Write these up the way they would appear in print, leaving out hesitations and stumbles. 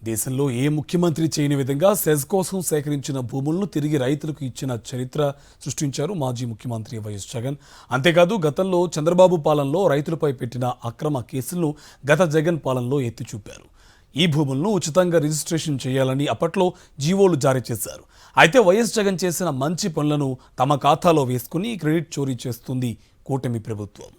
దేశంలో ఏ ముఖ్యమంత్రి చేయని విధంగా సెజ్ కోసం సేకరించిన భూములను తిరిగి రైతులకు ఇచ్చిన చరిత్ర సృష్టించారు మాజీ ముఖ్యమంత్రి వైఎస్ జగన్. అంతేకాదు గతంలో చంద్రబాబు పాలనలో రైతులపై పెట్టిన అక్రమ కేసులను గత జగన్ పాలనలో ఎత్తి చూపారు. ఈ భూములను ఉచితంగా రిజిస్ట్రేషన్ చేయాలని అప్పట్లో జీవోలు జారీ చేశారు. అయితే వైఎస్ జగన్ చేసిన మంచి పనులను తమ ఖాతాలో వేసుకుని క్రెడిట్ చోరీ చేస్తుంది కూటమి ప్రభుత్వం.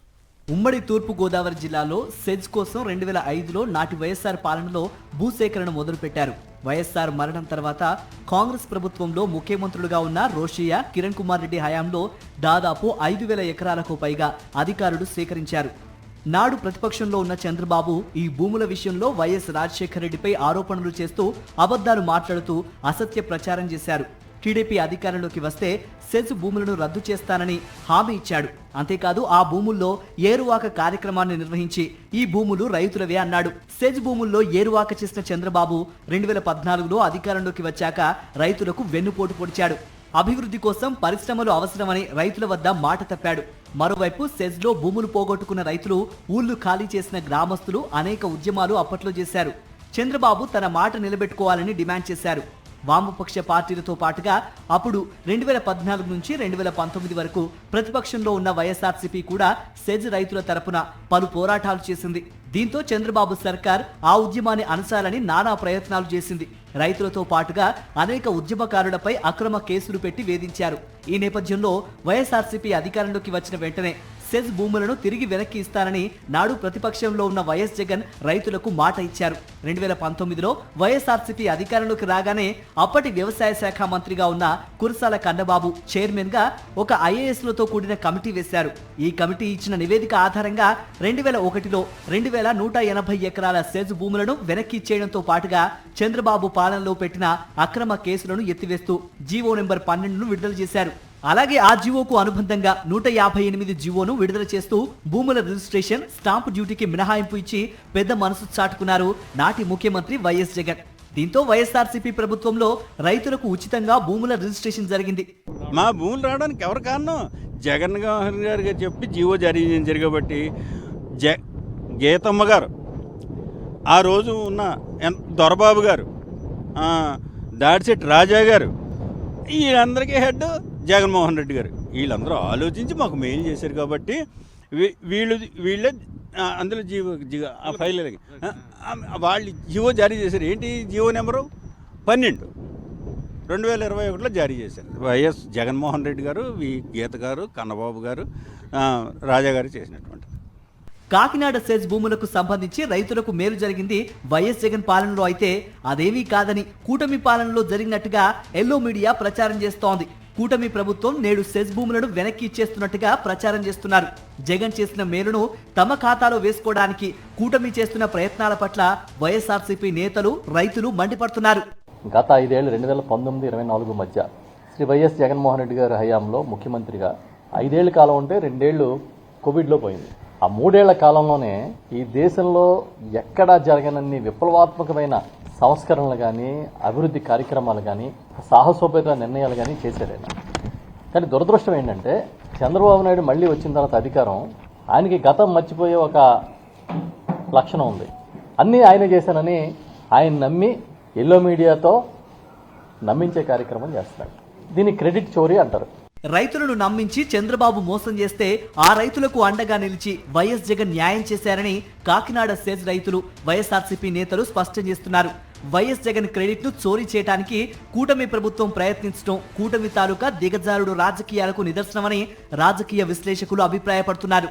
ఉమ్మడి తూర్పు గోదావరి జిల్లాలో సెజ్ కోసం 2005లో నాటి వైఎస్ఆర్ పాలనలో భూసేకరణ మొదలుపెట్టారు. వైఎస్ఆర్ మరణం తర్వాత కాంగ్రెస్ ప్రభుత్వంలో ముఖ్యమంత్రులుగా ఉన్న రోషయ్య, కిరణ్ కుమార్ రెడ్డి హయాంలో దాదాపు 5,000 ఎకరాలకు పైగా అధికారులు సేకరించారు. నాడు ప్రతిపక్షంలో ఉన్న చంద్రబాబు ఈ భూముల విషయంలో వైఎస్ రాజశేఖర రెడ్డిపై ఆరోపణలు చేస్తూ అబద్ధాలు మాట్లాడుతూ అసత్య ప్రచారం చేశారు. టీడీపీ అధికారంలోకి వస్తే సెజ్ భూములను రద్దు చేస్తానని హామీ ఇచ్చాడు. అంతేకాదు ఆ భూముల్లో ఏరువాక కార్యక్రమాన్ని నిర్వహించి ఈ భూములు రైతులవే అన్నాడు. సెజ్ భూముల్లో ఏరువాక చేసిన చంద్రబాబు 2014లో అధికారంలోకి వచ్చాక రైతులకు వెన్నుపోటు పొడిచాడు. అభివృద్ధి కోసం పరిశ్రమలు అవసరమని రైతుల వద్ద మాట తప్పాడు. మరోవైపు సెజ్లో భూములు పోగొట్టుకున్న రైతులు, ఊళ్లు ఖాళీ చేసిన గ్రామస్తులు అనేక ఉద్యమాలు అప్పట్లో చేశారు. చంద్రబాబు తన మాట నిలబెట్టుకోవాలని డిమాండ్ చేశారు. వామపక్ష పార్టీలతో పాటుగా అప్పుడు 2014 నుంచి 2019 వరకు ప్రతిపక్షంలో ఉన్న వైఎస్ఆర్సీపీ కూడా సెజ్ రైతుల తరపున పలు పోరాటాలు చేసింది. దీంతో చంద్రబాబు సర్కార్ ఆ ఉద్యమాన్ని అణచాలని నానా ప్రయత్నాలు చేసింది. రైతులతో పాటుగా అనేక ఉద్యమకారులపై అక్రమ కేసులు పెట్టి వేధించారు. ఈ నేపథ్యంలో వైఎస్ఆర్సీపీ అధికారంలోకి వచ్చిన వెంటనే సెజ్ భూములను తిరిగి వెనక్కి ఇస్తానని నాడు ప్రతిపక్షంలో ఉన్న వైఎస్ జగన్ రైతులకు మాట ఇచ్చారు. 2019లో వైఎస్ఆర్సీపీ అధికారంలోకి రాగానే అప్పటి వ్యవసాయ శాఖ మంత్రిగా ఉన్న కురసాల కన్నబాబు చైర్మన్ గా ఒక ఐఏఎస్లతో కూడిన కమిటీ వేశారు. ఈ కమిటీ ఇచ్చిన నివేదిక ఆధారంగా 2001లో 2,180 ఎకరాల సెజ్ భూములను వెనక్కి ఇచ్చేయడంతో పాటుగా చంద్రబాబు పాలనలో పెట్టిన అక్రమ కేసులను ఎత్తివేస్తూ జీవో నెంబర్ 12ను విడుదల చేశారు. అలాగే ఆ జీవోకు అనుబంధంగా 158 జీవోను విడుదల చేస్తూ భూముల రిజిస్ట్రేషన్, స్టాంపు డ్యూటీకి మినహాయింపు ఇచ్చి పెద్ద మనసు చాటుకున్నారు నాటి ముఖ్యమంత్రి వైఎస్ జగన్. దీంతో వైఎస్ఆర్సీపీ ప్రభుత్వంలో రైతులకు ఉచితంగా భూముల రిజిస్ట్రేషన్ జరిగింది. మా భూములు రావడానికి ఎవరు కారణం? జగన్ గారు చెప్పి జీవో జారీ జరిగబట్టి గీతమ్మ గారు, ఆ రోజు ఉన్న దొరబాబు గారు, దాడిశెట్టి రాజా గారు, వీళ్ళందరికీ హెడ్ జగన్మోహన్ రెడ్డి గారు, వీళ్ళందరూ ఆలోచించి మాకు మెయిల్ చేశారు. కాబట్టి వీళ్ళే అందులో ఆ ఫైల్ వాళ్ళు జీవో జారీ చేశారు. ఏంటి జీవో నెంబరు 12 2021లో జారీ చేశారు. వైఎస్ జగన్మోహన్ రెడ్డి గారు, గీత గారు, కన్నబాబు గారు, రాజా గారు చేసినటువంటి. కాకినాడ సెజ్ భూములకు సంబంధించి రైతులకు మేలు జరిగింది వైఎస్ జగన్ పాలనలో అయితే అదేమీ కాదని కూటమి పాలనలో జరిగినట్టుగా ఎల్లో మీడియా ప్రచారం చేస్తోంది. కూటమి ప్రభుత్వం నేడు సెజ్ భూములను వెనక్కి ఇచ్చేస్తున్నట్టుగా ప్రచారం చేస్తున్నారు. జగన్ చేసిన మేలును తమ ఖాతాలో వేసుకోవడానికి కూటమి చేస్తున్న ప్రయత్నాల పట్ల వైఎస్ఆర్సీపీ నేతలు, రైతులు మండిపడుతున్నారు. గత 5 ఏళ్ళు 2019-24 మధ్య శ్రీ వైఎస్ జగన్మోహన్ రెడ్డి గారి హయాంలో ముఖ్యమంత్రిగా 5 ఏళ్ల కాలం ఉంటే 2 ఏళ్లు కోవిడ్లో పోయింది. ఆ 3 ఏళ్ల కాలంలోనే ఈ దేశంలో ఎక్కడా జరగనన్ని విప్లవాత్మకమైన సంస్కరణలు కానీ, అభివృద్ధి కార్యక్రమాలు కానీ, సాహసోపేత నిర్ణయాలు కానీ చేశారు ఆయన. కానీ దురదృష్టం ఏంటంటే చంద్రబాబు నాయుడు మళ్ళీ వచ్చిన తర్వాత అధికారం, ఆయనకి గతం మర్చిపోయే ఒక లక్షణం ఉంది. అన్నీ ఆయన చేశానని ఆయన నమ్మి ఎల్లో మీడియాతో నమ్మించే కార్యక్రమం చేస్తున్నాడు. దీన్ని క్రెడిట్ చోరీ అంటారు. రైతులను నమ్మించి చంద్రబాబు మోసం చేస్తే ఆ రైతులకు అండగా నిలిచి వైఎస్ జగన్ న్యాయం చేశారని కాకినాడ సెజ్ రైతులు, వైఎస్ఆర్సీపీ నేతలు స్పష్టం చేస్తున్నారు. వైఎస్ జగన్ క్రెడిట్ ను చోరీ చేయడానికి కూటమి ప్రభుత్వం ప్రయత్నించడం కూటమి తాలూకా దిగజారుడు రాజకీయాలకు నిదర్శనమని రాజకీయ విశ్లేషకులు అభిప్రాయపడుతున్నారు.